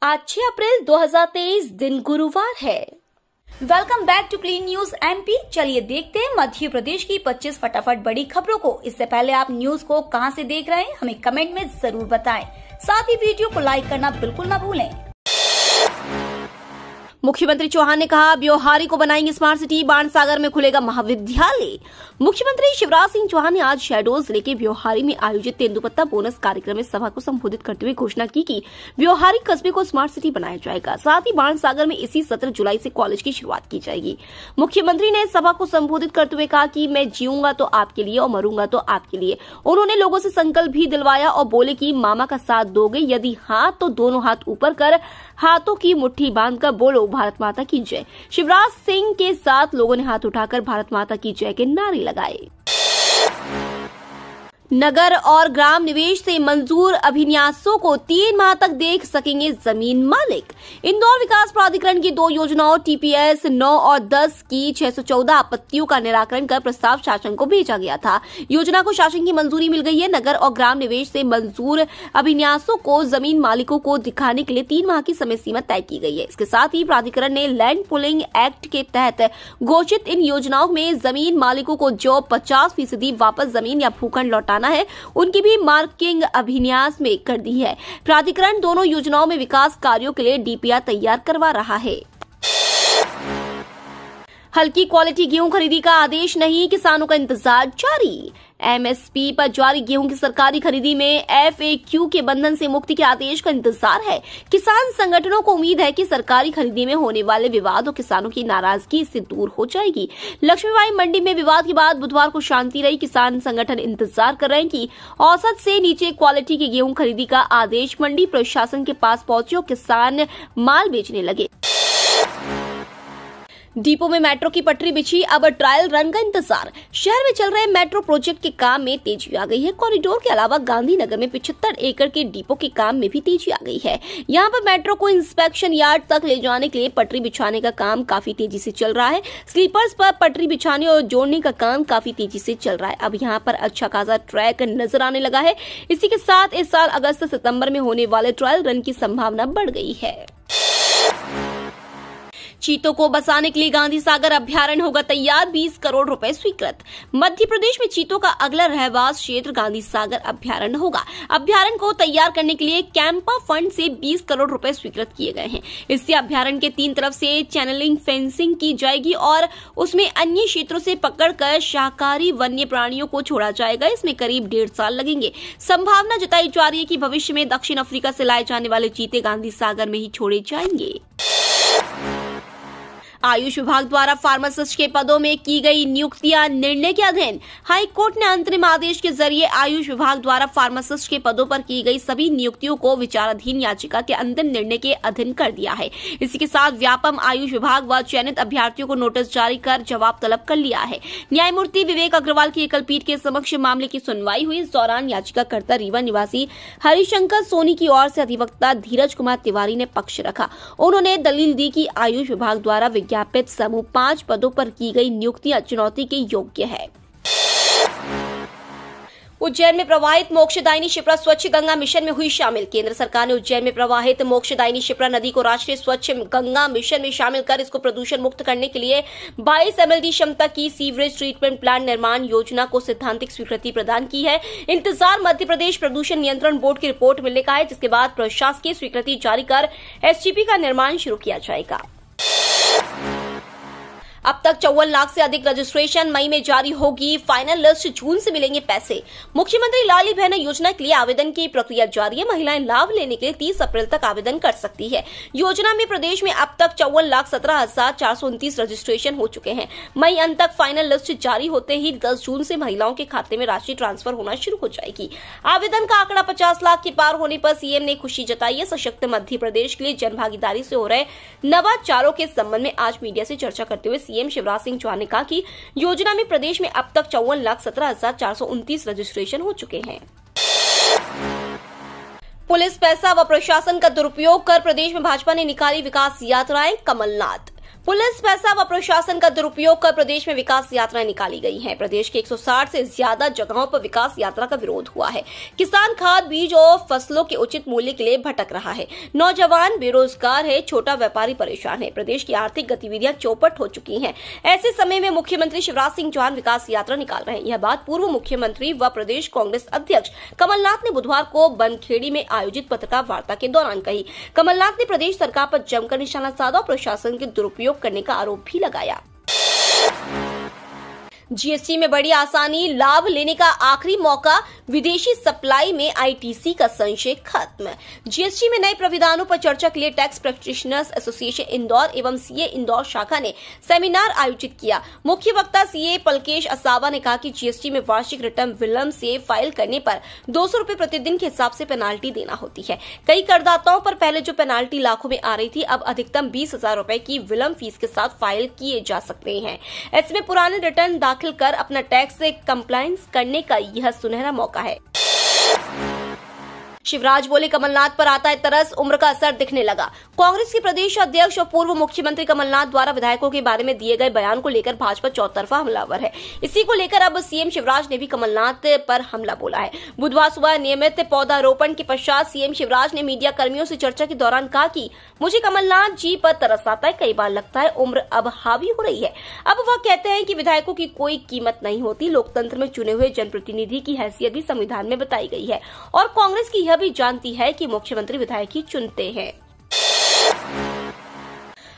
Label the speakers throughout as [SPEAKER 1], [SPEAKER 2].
[SPEAKER 1] आज 6 अप्रैल 2023 दिन गुरुवार है। Welcome back to Clean News MP. चलिए देखते हैं मध्य प्रदेश की 25 फटाफट बड़ी खबरों को। इससे पहले आप न्यूज को कहां से देख रहे हैं हमें कमेंट में जरूर बताएं। साथ ही वीडियो को लाइक करना बिल्कुल ना भूलें। मुख्यमंत्री चौहान ने कहा, ब्योहारी को बनाएंगे स्मार्ट सिटी, बाणसागर में खुलेगा महाविद्यालय। मुख्यमंत्री शिवराज सिंह चौहान ने आज शहडोल जिले के ब्योहारी में आयोजित तेंदुपत्ता बोनस कार्यक्रम में सभा को संबोधित करते हुए घोषणा की कि ब्योहारी कस्बे को स्मार्ट सिटी बनाया जाएगा। साथ ही बाणसागर में इसी 17 जुलाई से कॉलेज की शुरुआत की जाएगी। मुख्यमंत्री ने सभा को संबोधित करते हुए कहा कि मैं जीऊंगा तो आपके लिए और मरूंगा तो आपके लिए। उन्होंने लोगों से संकल्प भी दिलवाया और बोले कि मामा का साथ दोगे, यदि हाँ तो दोनों हाथ ऊपर कर हाथों की मुट्ठी बांधकर बोलो भारत माता की जय। शिवराज सिंह के साथ लोगों ने हाथ उठाकर भारत माता की जय के नारे लगाए। नगर और ग्राम निवेश से मंजूर अभिन्यासों को 3 माह तक देख सकेंगे जमीन मालिक। इंदौर विकास प्राधिकरण की 2 योजनाओं टीपीएस 9 और 10 की 614 आपत्तियों का निराकरण कर प्रस्ताव शासन को भेजा गया था। योजना को शासन की मंजूरी मिल गई है। नगर और ग्राम निवेश से मंजूर अभिन्यासों को जमीन मालिकों को दिखाने के लिए 3 माह की समय सीमा तय की गई है। इसके साथ ही प्राधिकरण ने लैंड पुलिंग एक्ट के तहत घोषित इन योजनाओं में जमीन मालिकों को जो 50% वापस जमीन या भूखंड लौटाना है, उनकी भी मार्किंग अभिन्यास में कर दी है। प्राधिकरण दोनों योजनाओं में विकास कार्यों के लिए डीपीआर तैयार करवा रहा है। हल्की क्वालिटी गेहूं खरीदी का आदेश नहीं, किसानों का इंतजार जारी। एमएसपी पर जारी गेहूं की सरकारी खरीदी में एफएक्यू के बंधन से मुक्ति के आदेश का इंतजार है। किसान संगठनों को उम्मीद है कि सरकारी खरीदी में होने वाले विवाद और किसानों की नाराजगी इससे दूर हो जाएगी। लक्ष्मीबाई मंडी में विवाद के बाद बुधवार को शांति रही। किसान संगठन इंतजार कर रहे हैं कि औसत से नीचे क्वालिटी के गेहूं खरीदी का आदेश मंडी प्रशासन के पास पहुंचे और किसान माल बेचने लगे। डिपो में मेट्रो की पटरी बिछी, अब ट्रायल रन का इंतजार। शहर में चल रहे मेट्रो प्रोजेक्ट के काम में तेजी आ गई है। कॉरिडोर के अलावा गांधीनगर में 75 एकड़ के डिपो के काम में भी तेजी आ गई है। यहां पर मेट्रो को इंस्पेक्शन यार्ड तक ले जाने के लिए पटरी बिछाने का काम काफी तेजी से चल रहा है। स्लीपर्स पर पटरी बिछाने और जोड़ने का काम काफी तेजी से चल रहा है। अब यहाँ पर अच्छा खासा ट्रैक नजर आने लगा है। इसी के साथ इस साल अगस्त सितंबर में होने वाले ट्रायल रन की संभावना बढ़ गई है। चीतों को बचाने के लिए गांधी सागर अभ्यारण्य होगा तैयार, 20 करोड़ रुपए स्वीकृत। मध्य प्रदेश में चीतों का अगला रहवास क्षेत्र गांधी सागर अभ्यारण्य होगा। अभ्यारण्य को तैयार करने के लिए कैंपा फंड से 20 करोड़ रुपए स्वीकृत किए गए हैं। इससे अभ्यारण्य के 3 तरफ से चैनलिंग फेंसिंग की जाएगी और उसमें अन्य क्षेत्रों से पकड़कर शाकाहारी वन्य प्राणियों को छोड़ा जाएगा। इसमें करीब 1.5 साल लगेंगे। संभावना जताई जा रही है कि भविष्य में दक्षिण अफ्रीका से लाए जाने वाले चीते गांधी सागर में ही छोड़े जाएंगे। आयुष विभाग द्वारा फार्मासिस्ट के पदों में की गई नियुक्तियां निर्णय के अधीन। हाई कोर्ट ने अंतरिम आदेश के जरिए आयुष विभाग द्वारा फार्मासिस्ट के पदों पर की गई सभी नियुक्तियों को विचाराधीन याचिका के अंतिम निर्णय के अधीन कर दिया है। इसी के साथ व्यापम आयुष विभाग व चयनित अभ्यर्थियों को नोटिस जारी कर जवाब तलब कर लिया है। न्यायमूर्ति विवेक अग्रवाल की एकल पीठ के समक्ष मामले की सुनवाई हुई। इस दौरान याचिकाकर्ता रीवा निवासी हरिशंकर सोनी की ओर से अधिवक्ता धीरज कुमार तिवारी ने पक्ष रखा। उन्होंने दलील दी कि आयुष विभाग द्वारा विज्ञापित समूह 5 पदों पर की गई नियुक्तियां चुनौती के योग्य है। उज्जैन में प्रवाहित मोक्षदायिनी शिप्रा स्वच्छ गंगा मिशन में हुई शामिल। केंद्र सरकार ने उज्जैन में प्रवाहित मोक्षदायिनी शिप्रा नदी को राष्ट्रीय स्वच्छ गंगा मिशन में शामिल कर इसको प्रदूषण मुक्त करने के लिए 22 MLD क्षमता की सीवरेज ट्रीटमेंट प्लांट निर्माण योजना को सैद्धांतिक स्वीकृति प्रदान की है। इंतजार मध्य प्रदेश प्रदूषण नियंत्रण बोर्ड की रिपोर्ट मिलने का है, जिसके बाद प्रशासकीय स्वीकृति जारी कर SGP का निर्माण शुरू किया जाएगा। अब तक 54 लाख से अधिक रजिस्ट्रेशन, मई में जारी होगी फाइनल लिस्ट, जून से मिलेंगे पैसे। मुख्यमंत्री लाडली बहना योजना के लिए आवेदन की प्रक्रिया जारी है। महिलाएं लाभ लेने के लिए 30 अप्रैल तक आवेदन कर सकती है। योजना में प्रदेश में अब तक 54,17,429 रजिस्ट्रेशन हो चुके हैं। मई अंत तक फाइनल लिस्ट जारी होते ही 10 जून से महिलाओं के खाते में राशि ट्रांसफर होना शुरू हो जाएगी। आवेदन का आंकड़ा 50 लाख के पार होने पर सीएम ने खुशी जताई है। सशक्त मध्य प्रदेश के लिए जनभागीदारी से हो रहे नवाचारों के संबंध में आज मीडिया से चर्चा करते हुए सीएम शिवराज सिंह चौहान ने कहा कि योजना में प्रदेश में अब तक 54,17,429 रजिस्ट्रेशन हो चुके हैं। पुलिस पैसा व प्रशासन का दुरुपयोग कर प्रदेश में भाजपा ने निकाली विकास यात्राएं, कमलनाथ। पुलिस, पैसा व प्रशासन का दुरुपयोग कर प्रदेश में विकास यात्राएं निकाली गई हैं। प्रदेश के 160 से ज्यादा जगहों पर विकास यात्रा का विरोध हुआ है। किसान खाद, बीज और फसलों के उचित मूल्य के लिए भटक रहा है। नौजवान बेरोजगार है, छोटा व्यापारी परेशान है। प्रदेश की आर्थिक गतिविधियां चौपट हो चुकी हैं। ऐसे समय में मुख्यमंत्री शिवराज सिंह चौहान विकास यात्रा निकाल रहे हैं। यह बात पूर्व मुख्यमंत्री व प्रदेश कांग्रेस अध्यक्ष कमलनाथ ने बुधवार को बनखेड़ी में आयोजित पत्रकार वार्ता के दौरान कही। कमलनाथ ने प्रदेश सरकार पर जमकर निशाना साधा और प्रशासन के दुरुपयोग करने का आरोप भी लगाया। जीएसटी में बड़ी आसानी, लाभ लेने का आखिरी मौका, विदेशी सप्लाई में आईटीसी का संशय खत्म। जीएसटी में नए प्राविधानों पर चर्चा के लिए टैक्स प्रैक्टिशनर्स एसोसिएशन इंदौर एवं सीए इंदौर शाखा ने सेमिनार आयोजित किया। मुख्य वक्ता सीए पलकेश असावा ने कहा कि जीएसटी में वार्षिक रिटर्न विलंब से फाइल करने पर 200 रुपए प्रतिदिन के हिसाब से पेनाल्टी देना होती है। कई करदाताओं पर पहले जो पेनाल्टी लाखों में आ रही थी, अब अधिकतम 20,000 रुपए की विलंब फीस के साथ फाइल किए जा सकते हैं। ऐसे में पुराने रिटर्न दाखिल कर अपना टैक्स से कंप्लायंस करने का यह सुनहरा मौका है। शिवराज बोले, कमलनाथ पर आता है तरस, उम्र का असर दिखने लगा। कांग्रेस के प्रदेश अध्यक्ष और पूर्व मुख्यमंत्री कमलनाथ द्वारा विधायकों के बारे में दिए गए बयान को लेकर भाजपा चौतरफा हमलावर है। इसी को लेकर अब सीएम शिवराज ने भी कमलनाथ पर हमला बोला है। बुधवार सुबह नियमित पौधारोपण के पश्चात सीएम शिवराज ने मीडिया कर्मियों से चर्चा के दौरान कहा कि मुझे कमलनाथ जी पर तरस आता है। कई बार लगता है उम्र अब हावी हो रही है। अब वह कहते हैं कि विधायकों की कोई कीमत नहीं होती। लोकतंत्र में चुने हुए जनप्रतिनिधि की हैसियत भी संविधान में बताई गई है और कांग्रेस की भी जानती है कि मुख्यमंत्री विधायक ही चुनते हैं।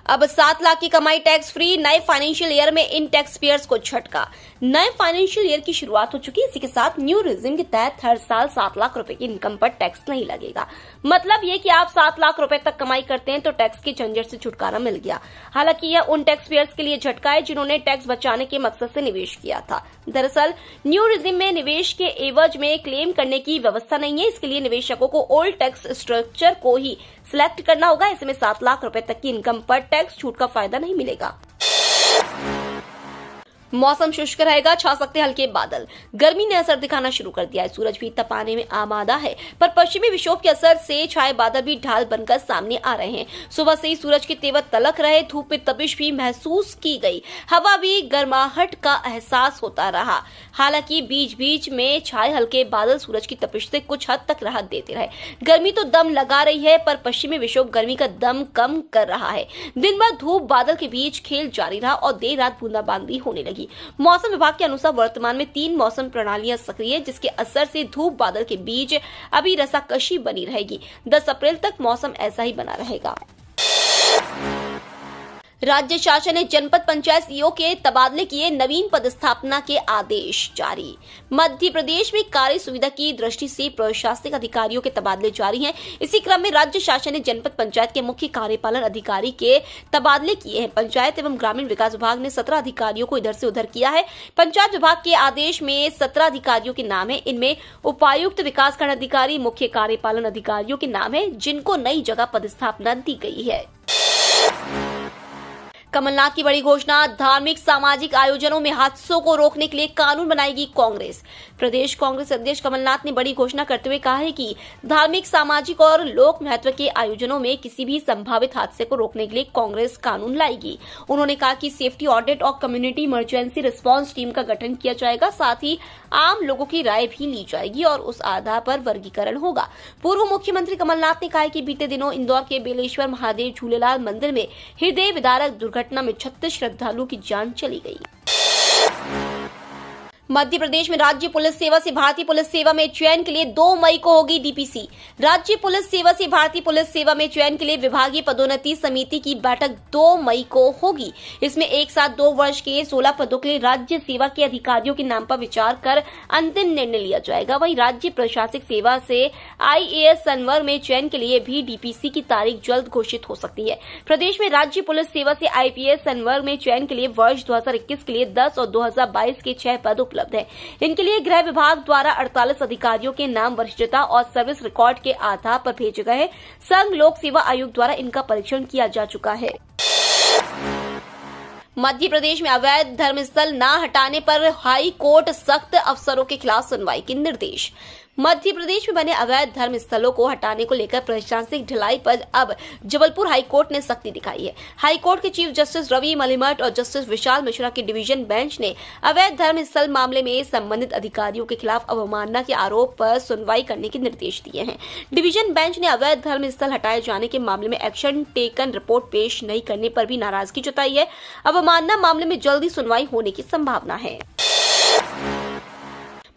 [SPEAKER 1] अब 7 लाख की कमाई टैक्स फ्री, नए फाइनेंशियल ईयर में इन टैक्स पेयर्स को झटका। नए फाइनेंशियल ईयर की शुरुआत हो चुकी है। इसी के साथ न्यू रिजिम के तहत हर साल 7 लाख रुपए की इनकम पर टैक्स नहीं लगेगा। मतलब ये कि आप 7 लाख रुपए तक कमाई करते हैं तो टैक्स के झंझट से छुटकारा मिल गया। हालांकि यह उन टैक्स पेयर्स के लिए झटका है जिन्होंने टैक्स बचाने के मकसद से निवेश किया था। दरअसल न्यू रिजिम में निवेश के एवज में क्लेम करने की व्यवस्था नहीं है। इसके लिए निवेशकों को ओल्ड टैक्स स्ट्रक्चर को ही सिलेक्ट करना होगा। ऐसे में 7 लाख रुपए तक की इनकम पर टैक्स छूट का फायदा नहीं मिलेगा। मौसम शुष्क रहेगा, छा सकते हल्के बादल। गर्मी ने असर दिखाना शुरू कर दिया है। सूरज भी तपाने में आमादा है, पर पश्चिमी विक्षोभ के असर से छाए बादल भी ढाल बनकर सामने आ रहे हैं। सुबह से ही सूरज के तेवर तलक रहे, धूप में तपिश भी महसूस की गई। हवा भी गर्माहट का एहसास होता रहा। हालांकि बीच बीच में छाए हल्के बादल सूरज की तपिश से कुछ हद तक राहत देते रहे। गर्मी तो दम लगा रही है, पर पश्चिमी विक्षोभ गर्मी का दम कम कर रहा है। दिन भर धूप बादल के बीच खेल जारी रहा और देर रात बूंदाबांदी होने लगी। मौसम विभाग के अनुसार वर्तमान में 3 मौसम प्रणालियां सक्रिय है, जिसके असर से धूप बादल के बीच अभी रसाकशी बनी रहेगी। 10 अप्रैल तक मौसम ऐसा ही बना रहेगा। राज्य शासन ने जनपद पंचायत सीईओ के तबादले किए, नवीन पदस्थापना के आदेश जारी। मध्य प्रदेश में कार्य सुविधा की दृष्टि से प्रशासनिक अधिकारियों के तबादले जारी हैं। इसी क्रम में राज्य शासन ने जनपद पंचायत के मुख्य कार्यपालन अधिकारी के तबादले किए हैं। पंचायत एवं ग्रामीण विकास विभाग ने 17 अधिकारियों को इधर से उधर किया है। पंचायत विभाग के आदेश में 17 अधिकारियों के नाम है। इनमें उपायुक्त, विकासखंड अधिकारी, मुख्य कार्यपालन अधिकारियों के नाम है, जिनको नई जगह पदस्थापना दी गई है। कमलनाथ की बड़ी घोषणा, धार्मिक सामाजिक आयोजनों में हादसों को रोकने के लिए कानून बनाएगी कांग्रेस। प्रदेश कांग्रेस अध्यक्ष कमलनाथ ने बड़ी घोषणा करते हुए कहा है कि धार्मिक, सामाजिक और लोक महत्व के आयोजनों में किसी भी संभावित हादसे को रोकने के लिए कांग्रेस कानून लाएगी। उन्होंने कहा कि सेफ्टी ऑडिट और कम्युनिटी इमरजेंसी रिस्पांस टीम का गठन किया जाएगा। साथ ही आम लोगों की राय भी ली जाएगी और उस आधार पर वर्गीकरण होगा। पूर्व मुख्यमंत्री कमलनाथ ने कहा कि बीते दिनों इंदौर के बेलेश्वर महादेव झूलेलाल मंदिर में हृदय विदारक दुर्घटना में 36 श्रद्धालुओं की जान चली गई। मध्य प्रदेश में राज्य पुलिस सेवा से भारतीय पुलिस सेवा में चयन के लिए 2 मई को होगी डीपीसी। राज्य पुलिस सेवा से भारतीय पुलिस सेवा में चयन के लिए विभागीय पदोन्नति समिति की बैठक 2 मई को होगी। इसमें एक साथ 2 वर्ष के 16 पदों के लिए राज्य सेवा के अधिकारियों के नाम पर विचार कर अंतिम निर्णय लिया जाएगा। वहीं राज्य प्रशासनिक सेवा से आईएएस संवर में चयन के लिए भी डीपीसी की तारीख जल्द घोषित हो सकती है। प्रदेश में राज्य पुलिस सेवा से आईपीएस संवर में चयन के लिए वर्ष 2021 के लिए 10 और 2022 के 6 पद उपलब्ध है। इनके लिए गृह विभाग द्वारा 48 अधिकारियों के नाम वरिष्ठता और सर्विस रिकॉर्ड के आधार पर भेजे गए हैं। संघ लोक सेवा आयोग द्वारा इनका परीक्षण किया जा चुका है। मध्य प्रदेश में अवैध धर्मस्थल न हटाने पर हाई कोर्ट सख्त, अफसरों के खिलाफ सुनवाई के निर्देश। मध्य प्रदेश में बने अवैध धर्म स्थलों को हटाने को लेकर प्रशासनिक ढिलाई पर अब जबलपुर हाईकोर्ट ने सख्ती दिखाई है। हाईकोर्ट के चीफ जस्टिस रवि मलिमठ और जस्टिस विशाल मिश्रा की डिवीजन बेंच ने अवैध धर्म स्थल मामले में संबंधित अधिकारियों के खिलाफ अवमानना के आरोप पर सुनवाई करने के निर्देश दिए हैं। डिवीजन बेंच ने अवैध धर्म स्थल हटाए जाने के मामले में एक्शन टेकन रिपोर्ट पेश नहीं करने पर भी नाराजगी जताई है। अवमानना मामले में जल्दी सुनवाई होने की संभावना है।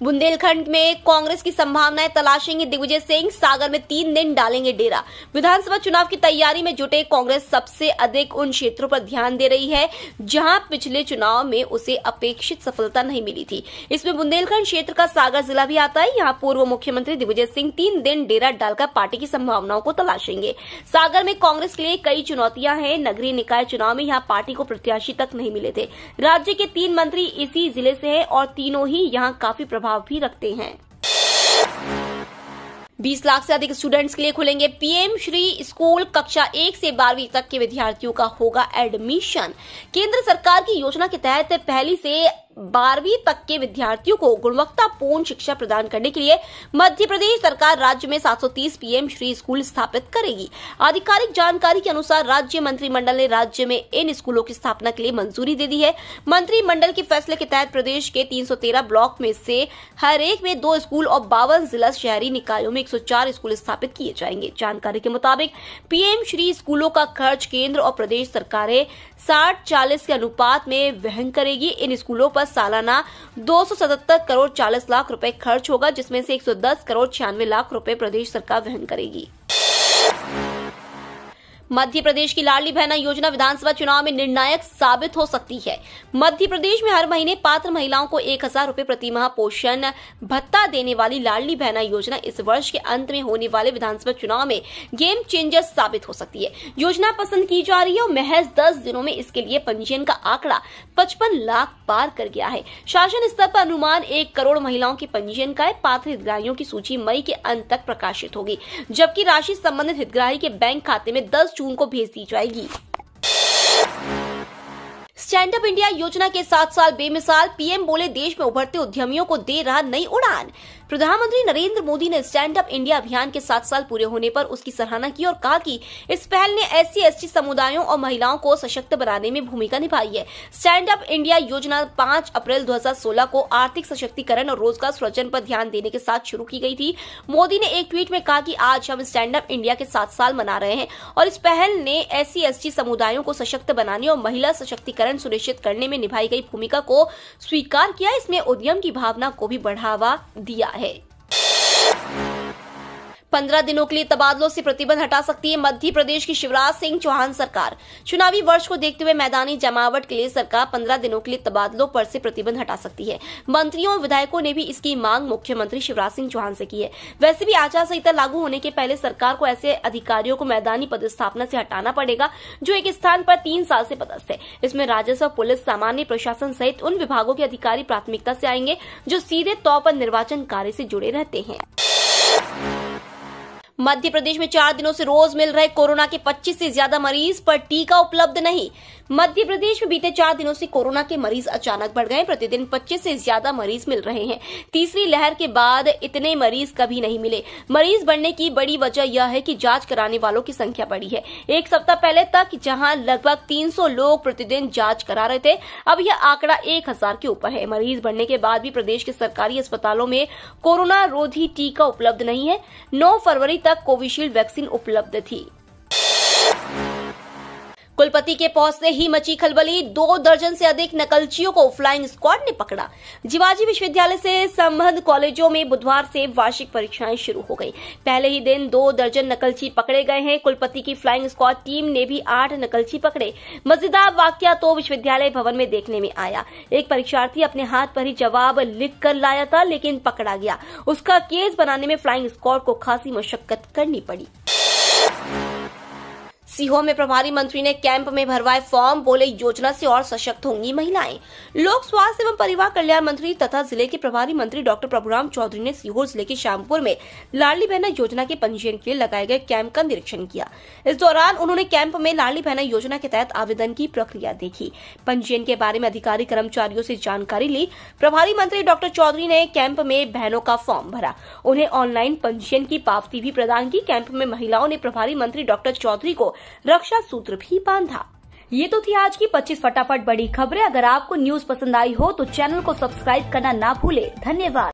[SPEAKER 1] बुंदेलखंड में कांग्रेस की संभावनाएं तलाशेंगे दिग्विजय सिंह, सागर में 3 दिन डालेंगे डेरा। विधानसभा चुनाव की तैयारी में जुटे कांग्रेस सबसे अधिक उन क्षेत्रों पर ध्यान दे रही है जहां पिछले चुनाव में उसे अपेक्षित सफलता नहीं मिली थी। इसमें बुंदेलखंड क्षेत्र का सागर जिला भी आता है। यहां पूर्व मुख्यमंत्री दिग्विजय सिंह 3 दिन डेरा डालकर पार्टी की संभावनाओं को तलाशेंगे। सागर में कांग्रेस के लिए कई चुनौतियां हैं। नगरीय निकाय चुनाव में यहां पार्टी को प्रत्याशी तक नहीं मिले थे। राज्य के 3 मंत्री इसी जिले से हैं और तीनों ही यहां काफी प्रभाव भी रखते हैं। 20 लाख से अधिक स्टूडेंट्स के लिए खुलेंगे पीएम श्री स्कूल। कक्षा 1 से 12वीं तक के विद्यार्थियों का होगा एडमिशन। केंद्र सरकार की योजना के तहत पहली से 12वीं तक के विद्यार्थियों को गुणवत्तापूर्ण शिक्षा प्रदान करने के लिए मध्य प्रदेश सरकार राज्य में 730 पीएम श्री स्कूल स्थापित करेगी। आधिकारिक जानकारी के अनुसार राज्य मंत्रिमंडल ने राज्य में इन स्कूलों की स्थापना के लिए मंजूरी दे दी है। मंत्रिमंडल के फैसले के तहत प्रदेश के 313 ब्लॉक में से हर एक में 2 स्कूल और 52 जिला शहरी निकायों में 104 स्कूल स्थापित किए जाएंगे। जानकारी के मुताबिक पीएम श्री स्कूलों का खर्च केंद्र और प्रदेश सरकारें 60-40 के अनुपात में वहन करेगी। इन स्कूलों पर सालाना 277 करोड़ 40 लाख रुपए खर्च होगा, जिसमें से 110 करोड़ 96 लाख रुपए प्रदेश सरकार वहन करेगी। मध्य प्रदेश की लाडली बहना योजना विधानसभा चुनाव में निर्णायक साबित हो सकती है। मध्य प्रदेश में हर महीने पात्र महिलाओं को 1000 रुपए प्रति माह पोषण भत्ता देने वाली लाडली बहना योजना इस वर्ष के अंत में होने वाले विधानसभा चुनाव में गेम चेंजर साबित हो सकती है। योजना पसंद की जा रही है और महज 10 दिनों में इसके लिए पंजीयन का आंकड़ा 55 लाख पार कर गया है। शासन स्तर पर अनुमान 1 करोड़ महिलाओं के पंजीयन का है। पात्र हितग्राहियों की सूची मई के अंत तक प्रकाशित होगी, जबकि राशि संबंधित हितग्राही के बैंक खाते में 10 जून को भेज दी जाएगी। स्टैंड अप इंडिया योजना के 7 साल बेमिसाल, पीएम बोले देश में उभरते उद्यमियों को दे रहा नई उड़ान। प्रधानमंत्री नरेंद्र मोदी ने स्टैंड अप इंडिया अभियान के 7 साल पूरे होने पर उसकी सराहना की और कहा कि इस पहल ने SC/ST समुदायों और महिलाओं को सशक्त बनाने में भूमिका निभाई है। स्टैंड अप इंडिया योजना 5 अप्रैल 2016 को आर्थिक सशक्तिकरण और रोजगार सृजन पर ध्यान देने के साथ शुरू की गई थी। मोदी ने एक ट्वीट में कहा कि आज हम स्टैंड अप इंडिया के 7 साल मना रहे हैं और इस पहल ने SC/ST समुदायों को सशक्त बनाने और महिला सशक्तिकरण सुनिश्चित करने में निभाई गई भूमिका को स्वीकार किया। इसमें उद्यम की भावना को भी बढ़ावा दिया है। 15 दिनों के लिए तबादलों से प्रतिबंध हटा सकती है मध्य प्रदेश की शिवराज सिंह चौहान सरकार। चुनावी वर्ष को देखते हुए मैदानी जमावट के लिए सरकार 15 दिनों के लिए तबादलों पर से प्रतिबंध हटा सकती है। मंत्रियों और विधायकों ने भी इसकी मांग मुख्यमंत्री शिवराज सिंह चौहान से की है। वैसे भी आचार संहिता लागू होने के पहले सरकार को ऐसे अधिकारियों को मैदानी पदस्थापना से हटाना पड़ेगा जो एक स्थान पर 3 साल से पदस्थ है। इसमें राजस्व, पुलिस, सामान्य प्रशासन सहित उन विभागों के अधिकारी प्राथमिकता से आएंगे जो सीधे तौर पर निर्वाचन कार्य से जुड़े रहते हैं। मध्य प्रदेश में 4 दिनों से रोज मिल रहे कोरोना के 25 से ज्यादा मरीज पर टीका उपलब्ध नहीं। मध्य प्रदेश में बीते 4 दिनों से कोरोना के मरीज अचानक बढ़ गए। प्रतिदिन 25 से ज्यादा मरीज मिल रहे हैं। तीसरी लहर के बाद इतने मरीज कभी नहीं मिले। मरीज बढ़ने की बड़ी वजह यह है कि जांच कराने वालों की संख्या बढ़ी है। एक सप्ताह पहले तक जहां लगभग 300 लोग प्रतिदिन जांच करा रहे थे, अब यह आंकड़ा 1000 के ऊपर है। मरीज बढ़ने के बाद भी प्रदेश के सरकारी अस्पतालों में कोरोना रोधी टीका उपलब्ध नहीं है। 9 फरवरी तक कोविशील्ड वैक्सीन उपलब्ध थी। कुलपति के पहुंचते ही मची खलबली। 2 दर्जन से अधिक नकलचियों को फ्लाइंग स्क्वाड ने पकड़ा। जिवाजी विश्वविद्यालय से संबद्ध कॉलेजों में बुधवार से वार्षिक परीक्षाएं शुरू हो गई। पहले ही दिन 2 दर्जन नकलची पकड़े गए हैं। कुलपति की फ्लाइंग स्क्वाड टीम ने भी 8 नकलची पकड़े। मजेदार वाकया तो विश्वविद्यालय भवन में देखने में आया। एक परीक्षार्थी अपने हाथ पर ही जवाब लिख कर लाया था, लेकिन पकड़ा गया। उसका केस बनाने में फ्लाइंग स्क्वाड को खासी मशक्कत करनी पड़ी। सीहोर में प्रभारी मंत्री ने कैंप में भरवाए फॉर्म, बोले योजना से और सशक्त होंगी महिलाएं। लोक स्वास्थ्य एवं परिवार कल्याण मंत्री तथा जिले के प्रभारी मंत्री डॉक्टर प्रभुराम चौधरी ने सीहोर जिले के श्यामपुर में लाडली बहना योजना के पंजीयन के लिए लगाए गए कैंप का निरीक्षण किया। इस दौरान उन्होंने कैंप में लाडली बहना योजना के तहत आवेदन की प्रक्रिया देखी, पंजीयन के बारे में अधिकारी कर्मचारियों से जानकारी ली। प्रभारी मंत्री डॉक्टर चौधरी ने कैंप में बहनों का फॉर्म भरा, उन्हें ऑनलाइन पंजीयन की पावती भी प्रदान की। कैंप में महिलाओं ने प्रभारी मंत्री डॉक्टर चौधरी को रक्षा सूत्र भी बांधा। ये तो थी आज की 25 फटाफट बड़ी खबरें। अगर आपको न्यूज पसंद आई हो तो चैनल को सब्सक्राइब करना ना भूले। धन्यवाद।